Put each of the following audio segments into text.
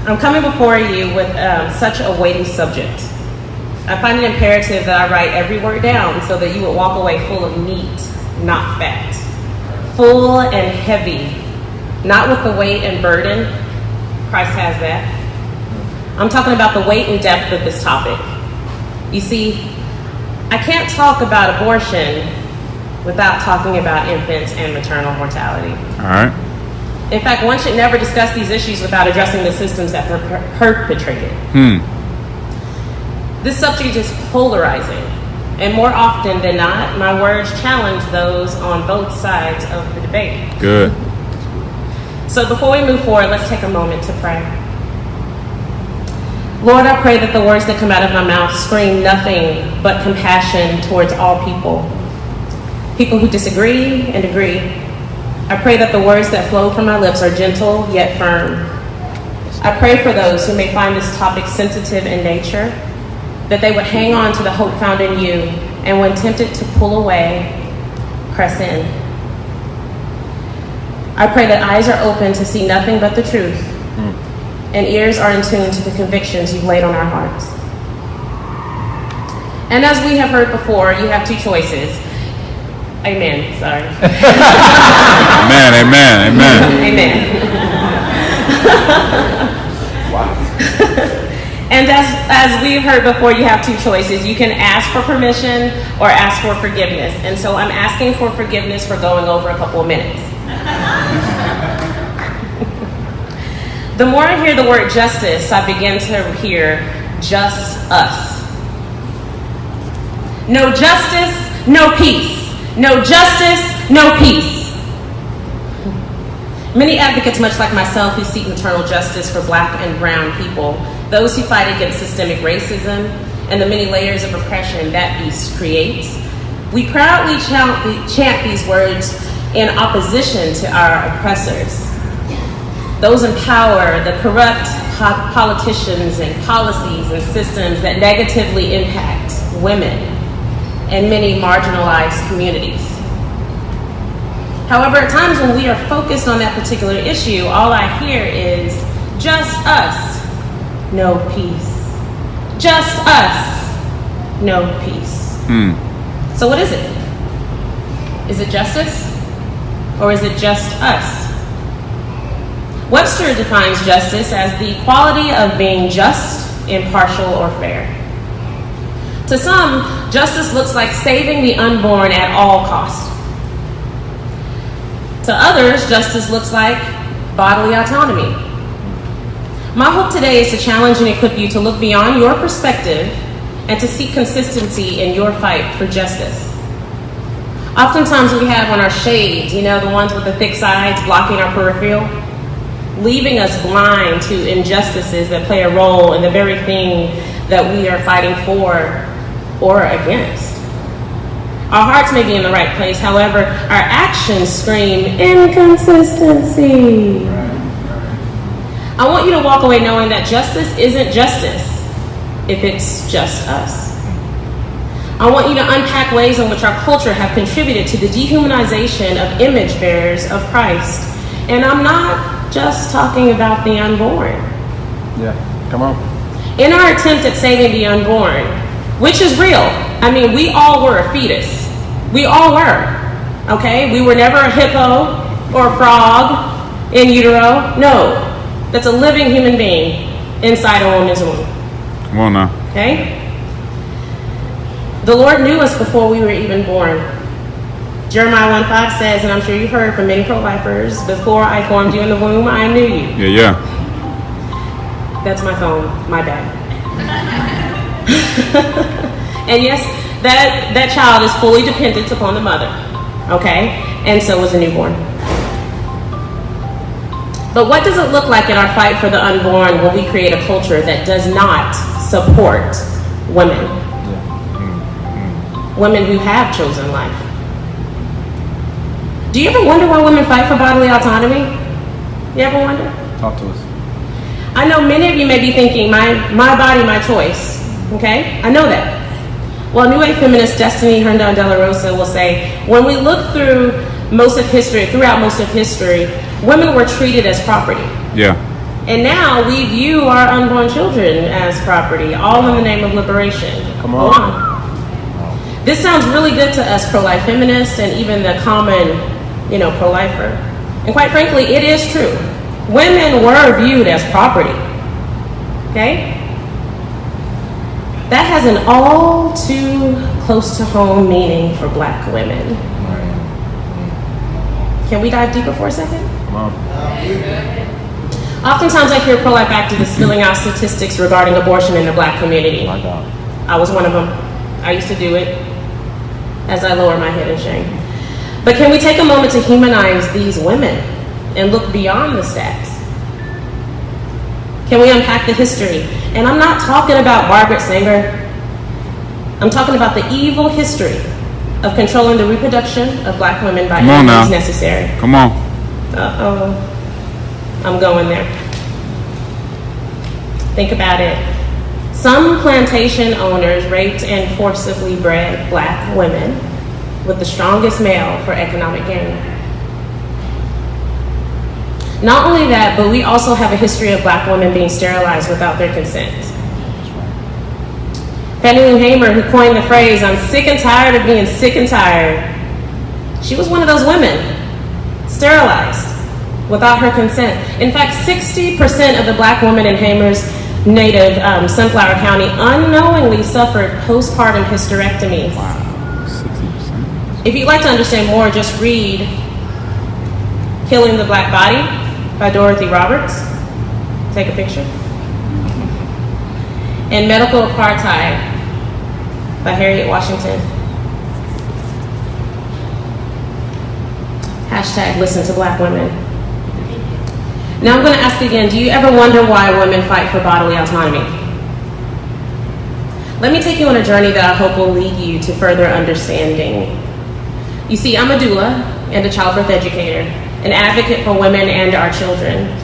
I'm coming before you with such a weighty subject. I find it imperative that I write every word down so that you would walk away full of meat, not fat. Full and heavy, not with the weight and burden. Christ has that. I'm talking about the weight and depth of this topic. You see, I can't talk about abortion without talking about infants and maternal mortality. All right. In fact, one should never discuss these issues without addressing the systems that perpetrate it. This subject is polarizing, and more often than not, my words challenge those on both sides of the debate. Good. So before we move forward, let's take a moment to pray. Lord, I pray that the words that come out of my mouth scream nothing but compassion towards all people. People who disagree and agree. I pray that the words that flow from my lips are gentle yet firm. I pray for those who may find this topic sensitive in nature, that they would hang on to the hope found in you, and when tempted to pull away, press in. I pray that eyes are open to see nothing but the truth, and ears are in tune to the convictions you've laid on our hearts. And as we have heard before, you have two choices. Amen. Sorry. Amen. And as we've heard before, you have two choices. You can ask for permission or ask for forgiveness. And so I'm asking for forgiveness for going over a couple of minutes. The more I hear the word justice, I begin to hear just us. No justice, no peace. No justice, no peace. Many advocates, much like myself, who seek maternal justice for Black and brown people, those who fight against systemic racism and the many layers of oppression that beast creates, we proudly chant these words in opposition to our oppressors. Those in power, the corrupt politicians and policies and systems that negatively impact women and many marginalized communities. However, at times when we are focused on that particular issue, all I hear is just us, no peace. Just us, no peace. So what is it? Is it justice? Or is it just us? Webster defines justice as the quality of being just, impartial, or fair. To some, justice looks like saving the unborn at all costs. To others, justice looks like bodily autonomy. My hope today is to challenge and equip you to look beyond your perspective and to seek consistency in your fight for justice. Oftentimes we have on our shades, the ones with the thick sides blocking our peripheral, leaving us blind to injustices that play a role in the very thing that we are fighting for or against. Our hearts may be in the right place, however, our actions scream inconsistency. I want you to walk away knowing that justice isn't justice if it's just us. I want you to unpack ways in which our culture have contributed to the dehumanization of image bearers of Christ. And I'm not just talking about the unborn. Yeah, come on. In our attempt at saving the unborn, which is real. I mean, we all were a fetus. We all were, okay? We were never a hippo or a frog in utero. No, that's a living human being inside a woman's womb. Come on now. Okay? The Lord knew us before we were even born. Jeremiah 1:5 says, and I'm sure you've heard from many pro-lifers, before I formed you in the womb, I knew you. Yeah. That's my phone, my bad. And yes, that child is fully dependent upon the mother, okay? And so is a newborn. But what does it look like in our fight for the unborn when we create a culture that does not support women? Women who have chosen life. Do you ever wonder why women fight for bodily autonomy? You ever wonder? Talk to us. I know many of you may be thinking, my body, my choice. Okay? I know that. Well, New Age feminist Destiny Herndon de la Rosa will say, when we look throughout most of history, women were treated as property. Yeah. And now we view our unborn children as property, all in the name of liberation. Come on. This sounds really good to us pro-life feminists and even the common, pro-lifer. And quite frankly, it is true. Women were viewed as property. Okay? That has an all too close to home meaning for Black women. Can we dive deeper for a second? Come on. Oftentimes I hear pro-life activists filling out statistics regarding abortion in the Black community. My God. I was one of them. I used to do it as I lower my head in shame. But can we take a moment to humanize these women and look beyond the stats? Can we unpack the history? And I'm not talking about Margaret Sanger. I'm talking about the evil history of controlling the reproduction of Black women by any means necessary. Come on. Uh-oh. I'm going there. Think about it. Some plantation owners raped and forcibly bred Black women with the strongest male for economic gain. Not only that, but we also have a history of Black women being sterilized without their consent. Fannie Lou Hamer, who coined the phrase, "I'm sick and tired of being sick and tired," she was one of those women, sterilized without her consent. In fact, 60% of the Black women in Hamer's native Sunflower County unknowingly suffered postpartum hysterectomies. Wow, 60%. If you'd like to understand more, just read Killing the Black Body by Dorothy Roberts. Take a picture. And Medical Apartheid by Harriet Washington. Hashtag listen to Black women. Now I'm going to ask again, do you ever wonder why women fight for bodily autonomy? Let me take you on a journey that I hope will lead you to further understanding. You see, I'm a doula and a childbirth educator, an advocate for women and our children.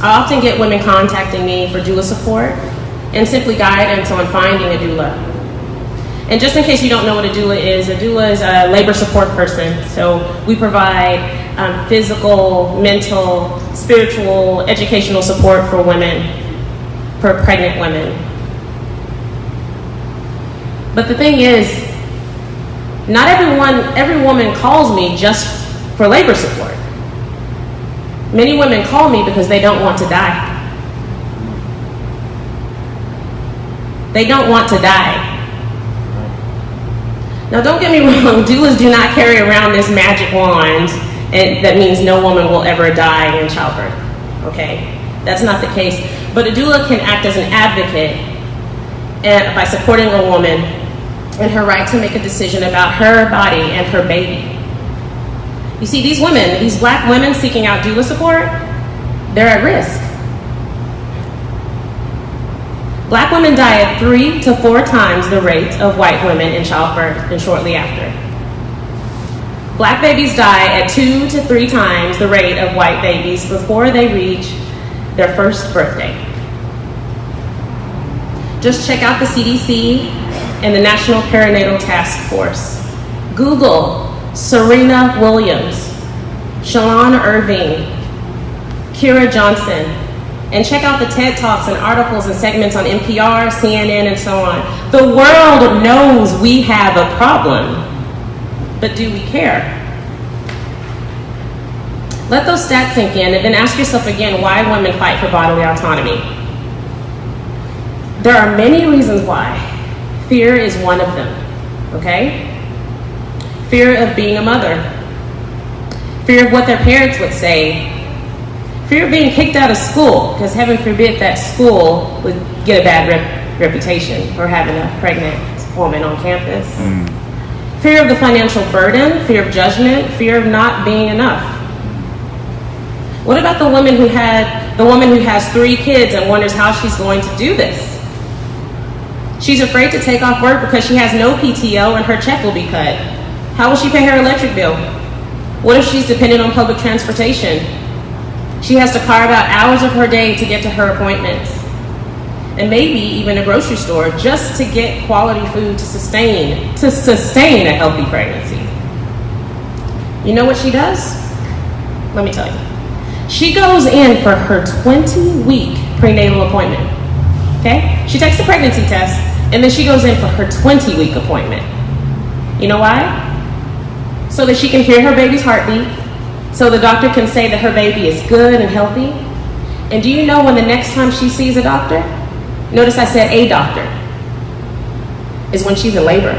I often get women contacting me for doula support and simply guidance on finding a doula. And just in case you don't know what a doula is a labor support person. So we provide physical, mental, spiritual, educational support for women, for pregnant women. But the thing is, not every woman calls me just for labor support. Many women call me because they don't want to die. They don't want to die. Now don't get me wrong, doulas do not carry around this magic wand and that means no woman will ever die in childbirth, okay? That's not the case. But a doula can act as an advocate by supporting a woman in her right to make a decision about her body and her baby. You see, these women, these Black women seeking out doula support, they're at risk. Black women die at 3 to 4 times the rate of white women in childbirth and shortly after. Black babies die at 2 to 3 times the rate of white babies before they reach their first birthday. Just check out the CDC and the National Perinatal Task Force. Google Serena Williams, Shalon Irving, Kira Johnson, and check out the TED Talks and articles and segments on NPR, CNN, and so on. The world knows we have a problem, but do we care? Let those stats sink in and then ask yourself again why women fight for bodily autonomy. There are many reasons why. Fear is one of them, okay? Fear of being a mother. Fear of what their parents would say. Fear of being kicked out of school, because heaven forbid that school would get a bad reputation for having a pregnant woman on campus. Fear of the financial burden, fear of judgment, fear of not being enough. What about the woman who has 3 kids and wonders how she's going to do this? She's afraid to take off work because she has no PTO and her check will be cut. How will she pay her electric bill? What if she's dependent on public transportation? She has to carve out hours of her day to get to her appointments, and maybe even a grocery store just to get quality food to sustain a healthy pregnancy. You know what she does? Let me tell you. She goes in for her 20-week prenatal appointment. Okay? She takes the pregnancy test, and then she goes in for her 20-week appointment. You know why? So that she can hear her baby's heartbeat, so the doctor can say that her baby is good and healthy. And do you know when the next time she sees a doctor? Notice I said a doctor. Is when she's in labor.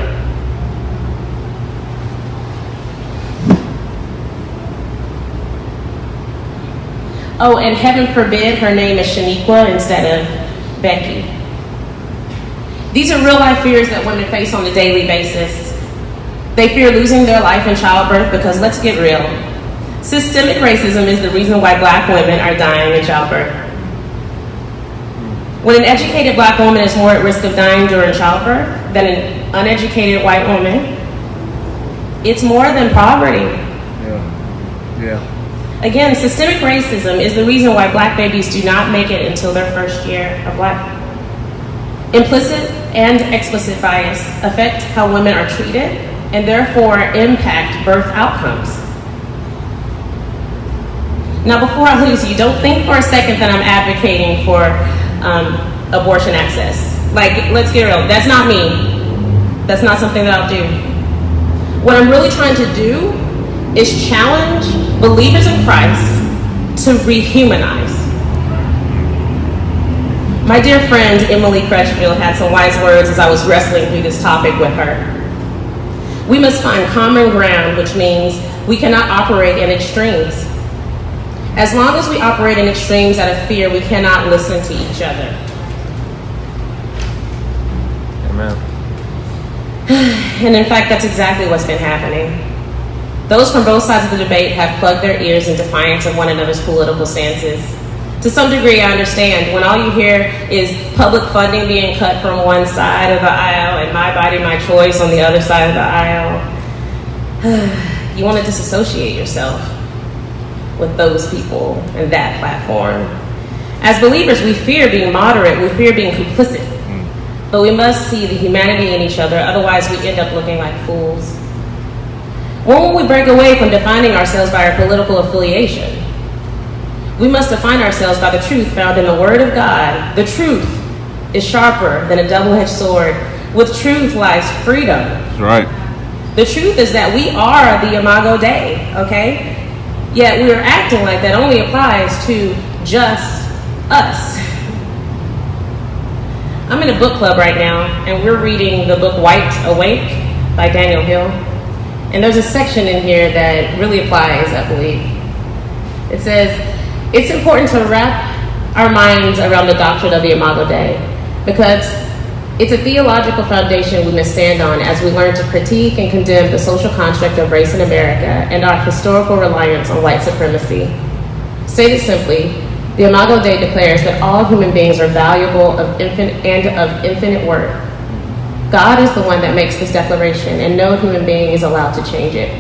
Oh, and heaven forbid her name is Shaniqua instead of Becky. These are real life fears that women face on a daily basis. They fear losing their life in childbirth because, let's get real, systemic racism is the reason why black women are dying in childbirth. When an educated black woman is more at risk of dying during childbirth than an uneducated white woman, it's more than poverty. Yeah. Again, systemic racism is the reason why black babies do not make it until their first year of life. Implicit and explicit bias affect how women are treated and therefore impact birth outcomes. Now, before I lose you, don't think for a second that I'm advocating for abortion access. Like, let's get real, that's not me. That's not something that I'll do. What I'm really trying to do is challenge believers in Christ to rehumanize. My dear friend Emily Crutchfield had some wise words as I was wrestling through this topic with her. We must find common ground, which means we cannot operate in extremes. As long as we operate in extremes out of fear, we cannot listen to each other. Amen. And in fact, that's exactly what's been happening. Those from both sides of the debate have plugged their ears in defiance of one another's political stances. To some degree, I understand. When all you hear is public funding being cut from one side of the aisle and my body, my choice on the other side of the aisle, you want to disassociate yourself with those people and that platform. As believers, we fear being moderate, we fear being complicit, but we must see the humanity in each other, otherwise we end up looking like fools. When will we break away from defining ourselves by our political affiliation? We must define ourselves by the truth found in the Word of God. The truth is sharper than a double-edged sword. With truth lies freedom. That's right. The truth is that we are the Imago Dei, okay? Yet we are acting like that only applies to just us. I'm in a book club right now, and we're reading the book White Awake by Daniel Hill. And there's a section in here that really applies, I believe. It says, it's important to wrap our minds around the doctrine of the Imago Dei because it's a theological foundation we must stand on as we learn to critique and condemn the social construct of race in America and our historical reliance on white supremacy. Stated simply, the Imago Dei declares that all human beings are valuable of infinite worth. God is the one that makes this declaration, and no human being is allowed to change it.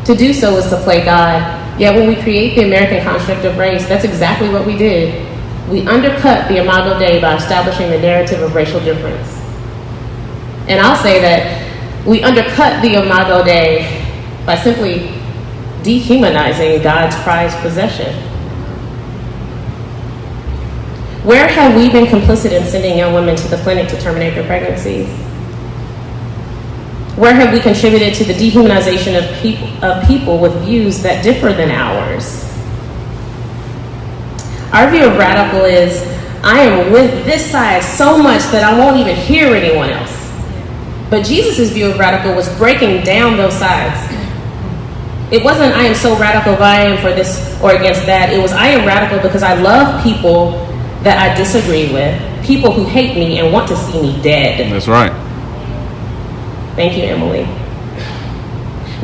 To do so is to play God. Yet when we create the American construct of race, that's exactly what we did. We undercut the Imago Dei by establishing the narrative of racial difference. And I'll say that we undercut the Imago Dei by simply dehumanizing God's prized possession. Where have we been complicit in sending young women to the clinic to terminate their pregnancies? Where have we contributed to the dehumanization of people with views that differ than ours? Our view of radical is, I am with this side so much that I won't even hear anyone else. But Jesus' view of radical was breaking down those sides. It wasn't, I am so radical if I am for this or against that. It was, I am radical because I love people that I disagree with, people who hate me and want to see me dead. That's right. Thank you, Emily.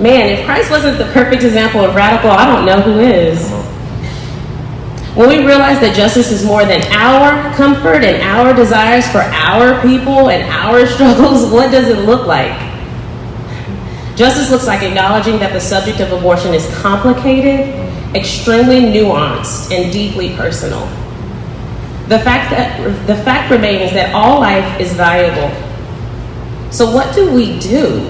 Man, if Christ wasn't the perfect example of radical, I don't know who is. When we realize that justice is more than our comfort and our desires for our people and our struggles, what does it look like? Justice looks like acknowledging that the subject of abortion is complicated, extremely nuanced, and deeply personal. The fact remains that all life is valuable. So what do we do?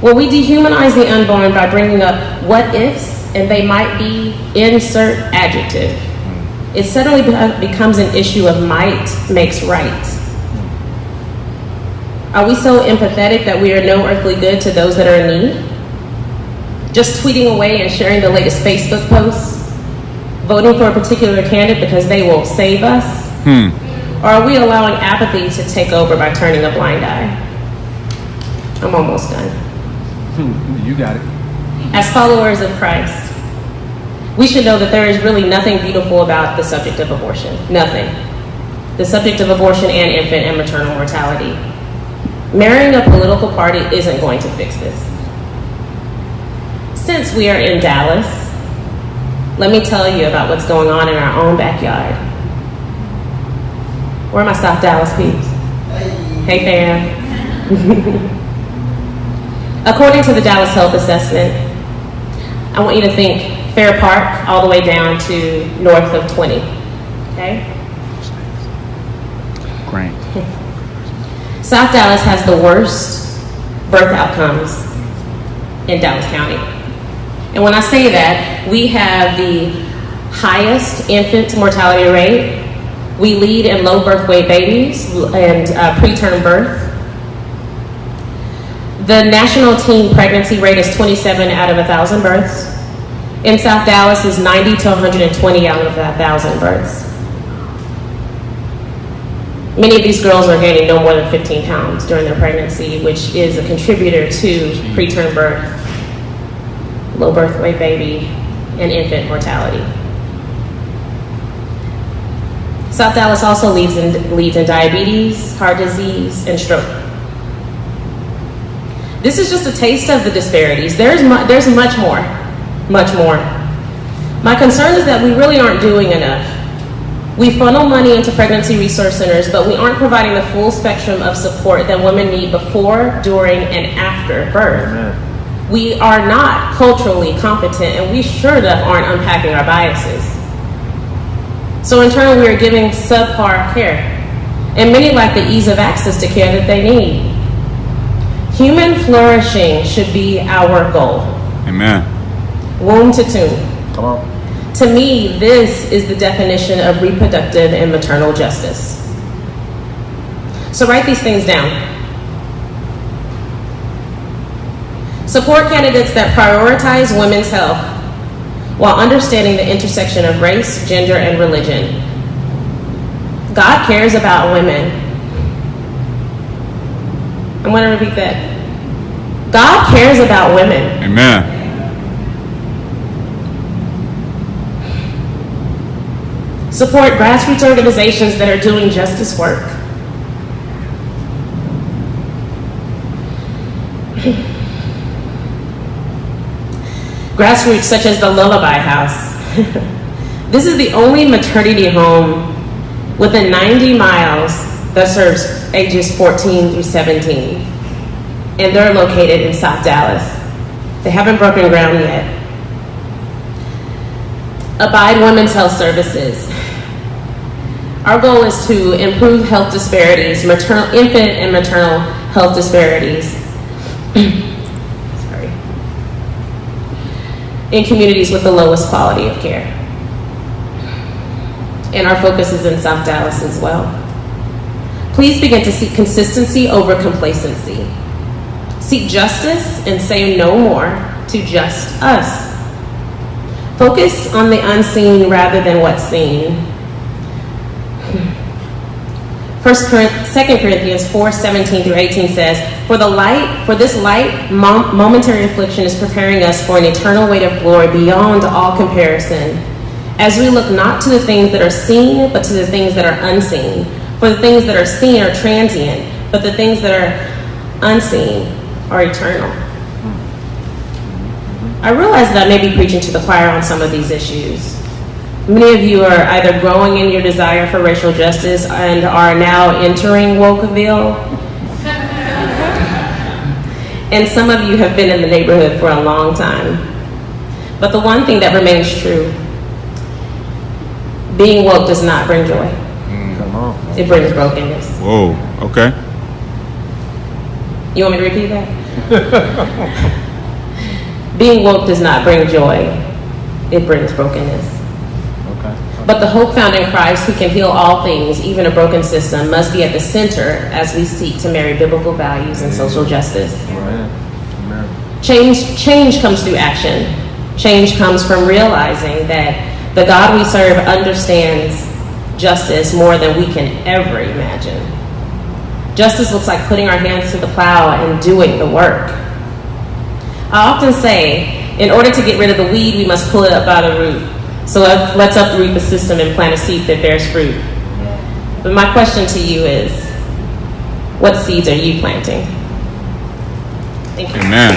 Well, we dehumanize the unborn by bringing up what ifs and they might be insert adjective. It suddenly becomes an issue of might makes right. Are we so empathetic that we are no earthly good to those that are in need? Just tweeting away and sharing the latest Facebook posts? Voting for a particular candidate because they will save us? Or are we allowing apathy to take over by turning a blind eye? I'm almost done. You got it. As followers of Christ, we should know that there is really nothing beautiful about the subject of abortion. Nothing. The subject of abortion and infant and maternal mortality. Marrying a political party isn't going to fix this. Since we are in Dallas, let me tell you about what's going on in our own backyard. Where are my South Dallas peeps? Hey fam. According to the Dallas Health Assessment, I want you to think Fair Park all the way down to north of 20. Okay? Great. South Dallas has the worst birth outcomes in Dallas County. And when I say that, we have the highest infant mortality rate. We lead in low birth weight babies and preterm birth. The national teen pregnancy rate is 27 out of 1,000 births. In South Dallas is 90 to 120 out of 1,000 births. Many of these girls are gaining no more than 15 pounds during their pregnancy, which is a contributor to preterm birth, low birth weight baby, and infant mortality. South Dallas also leads in diabetes, heart disease, and stroke. This is just a taste of the disparities. There's much more. My concern is that we really aren't doing enough. We funnel money into pregnancy resource centers, but we aren't providing the full spectrum of support that women need before, during, and after birth. Amen. We are not culturally competent, and we sure enough aren't unpacking our biases. So in turn, we are giving subpar care, and many lack the ease of access to care that they need. Human flourishing should be our goal. Amen. Womb to tomb. Come on. To me, this is the definition of reproductive and maternal justice. So write these things down. Support candidates that prioritize women's health while understanding the intersection of race, gender, and religion. God cares about women. I'm going to repeat that. God cares about women. Amen. Support grassroots organizations that are doing justice work. Grassroots such as the Lullaby House. This is the only maternity home within 90 miles that serves ages 14 through 17. And they're located in South Dallas. They haven't broken ground yet. Abide Women's Health Services. Our goal is to improve health disparities, infant and maternal health disparities. Sorry. In communities with the lowest quality of care. And our focus is in South Dallas as well. Please begin to seek consistency over complacency. Seek justice and say no more to just us. Focus on the unseen rather than what's seen. 2 Corinthians 4:17 through 18 says, For this light, momentary affliction is preparing us for an eternal weight of glory beyond all comparison, as we look not to the things that are seen, but to the things that are unseen. For the things that are seen are transient, but the things that are unseen are eternal. I realize that I may be preaching to the choir on some of these issues. Many of you are either growing in your desire for racial justice and are now entering Wokeville. And some of you have been in the neighborhood for a long time. But the one thing that remains true, being woke does not bring joy. Come on. It brings brokenness. Whoa, okay. You want me to repeat that? Being woke does not bring joy. it brings brokenness. Okay. But the hope found in Christ, who can heal all things, even a broken system, must be at the center as we seek to marry biblical values and social justice. Amen. Amen. Change comes through action. Change comes from realizing that the God we serve understands justice more than we can ever imagine. Justice looks like putting our hands to the plow and doing the work. I often say, in order to get rid of the weed, we must pull it up by the root. So let's uproot the system and plant a seed that bears fruit. But my question to you is, what seeds are you planting? Thank you. Amen.